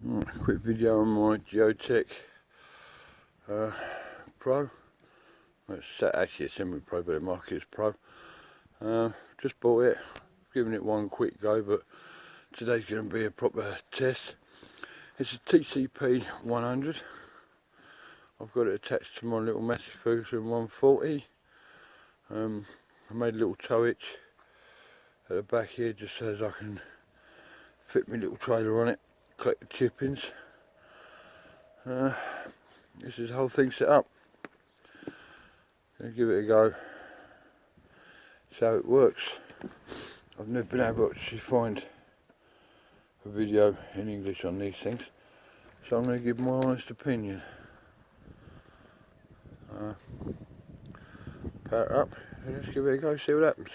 Right, quick video on my Geo Tech Pro. Well, it's actually a semi-pro, but the market is Pro. Just bought it, giving it one quick go, but today's going to be a proper test. It's a TCP 100. I've got it attached to my little Massive Ferguson 140. I made a little toe hitch at the back here just so as I can fit my little trailer on it, collect the chippings. This is the whole thing set up. Gonna give it a go, see how it works. I've never been able to actually find a video in English on these things, so I'm going to give my honest opinion. Power it up and let's give it a go, see what happens.